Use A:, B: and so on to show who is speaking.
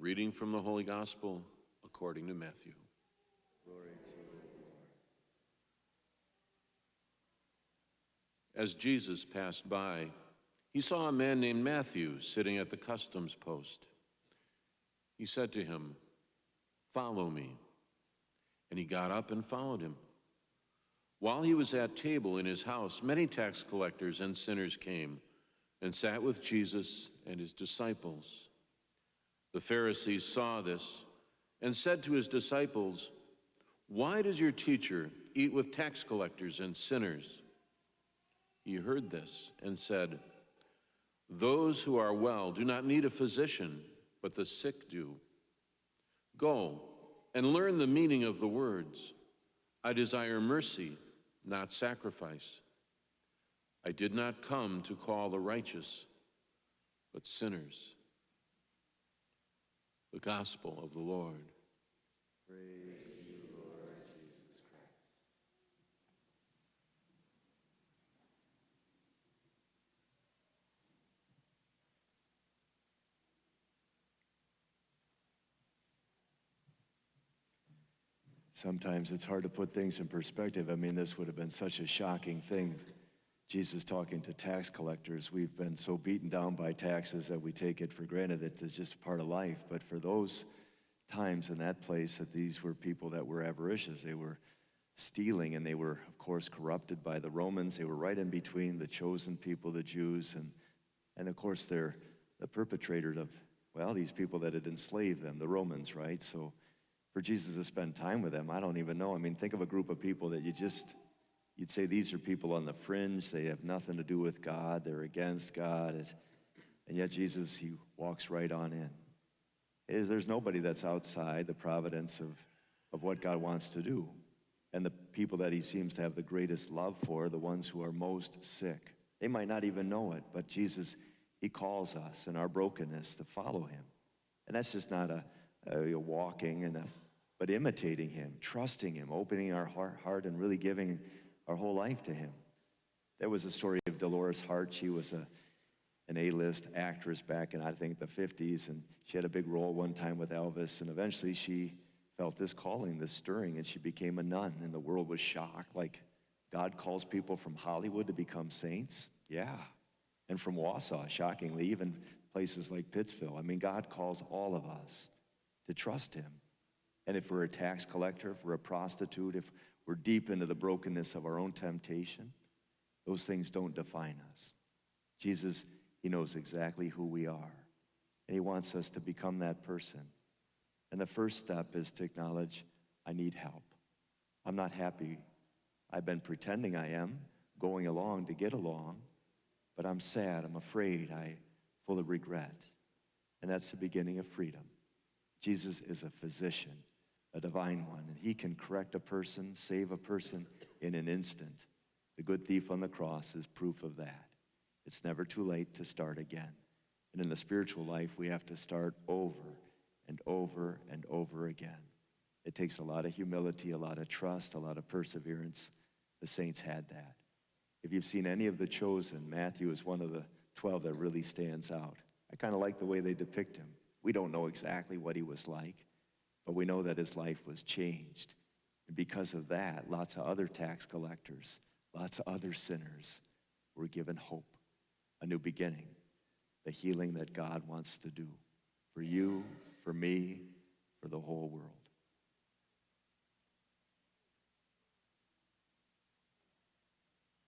A: reading from the Holy Gospel according to Matthew.
B: Glory to you, Lord.
A: As Jesus passed by, he saw a man named Matthew sitting at the customs post. He said to him, "Follow me." And he got up and followed him. While he was at table in his house, many tax collectors and sinners came and sat with Jesus and his disciples. The Pharisees saw this and said to his disciples, "Why does your teacher eat with tax collectors and sinners?" He heard this and said, "Those who are well do not need a physician, but the sick do. Go and learn the meaning of the words, 'I desire mercy, not sacrifice.' I did not come to call the righteous, but sinners." The Gospel of the Lord.
B: Praise you, Lord Jesus Christ. Sometimes it's hard to put things in perspective. I mean, this would have been such a shocking thing. Jesus talking to tax collectors. We've been so beaten down by taxes that we take it for granted that it's just a part of life. But for those times in that place, that these were people that were avaricious. They were stealing, and they were, of course, corrupted by the Romans. They were right in between the chosen people, the Jews, and of course, they're the perpetrator of, well, these people that had enslaved them, the Romans, right? So for Jesus to spend time with them, I don't even know. I mean, think of a group of people that you'd say these are people on the fringe. They have nothing to do with God. They're against God. And yet Jesus, he walks right on in. There's nobody that's outside the providence of what God wants to do. And the people that he seems to have the greatest love for are the ones who are most sick. They might not even know it, but Jesus, he calls us in our brokenness to follow him. And that's just not a walking, but imitating him, trusting him, opening our heart and really giving our whole life to him. There was a story of Dolores Hart. She was an A-list actress back in, I think, the 50s, and she had a big role one time with Elvis, and eventually she felt this calling, this stirring, and she became a nun, and the world was shocked. Like, God calls people from Hollywood to become saints? Yeah. And from Wausau, shockingly, even places like Pittsville. I mean, God calls all of us to trust him. And if we're a tax collector, if we're a prostitute, if we're deep into the brokenness of our own temptation, those things don't define us. Jesus, he knows exactly who we are, and he wants us to become that person. And the first step is to acknowledge, I need help. I'm not happy. I've been pretending I am, going along to get along, but I'm sad, I'm afraid, I'm full of regret. And that's the beginning of freedom. Jesus is a physician, a divine one, and he can correct a person, save a person in an instant. The good thief on the cross is proof of that. It's never too late to start again. And in the spiritual life, we have to start over and over and over again. It takes a lot of humility, a lot of trust, a lot of perseverance. The saints had that. If you've seen any of the chosen, Matthew is one of the 12 that really stands out. I kind of like the way they depict him. We don't know exactly what he was like, but we know that his life was changed. And because of that, lots of other tax collectors, lots of other sinners were given hope, a new beginning, the healing that God wants to do for you, for me, for the whole world.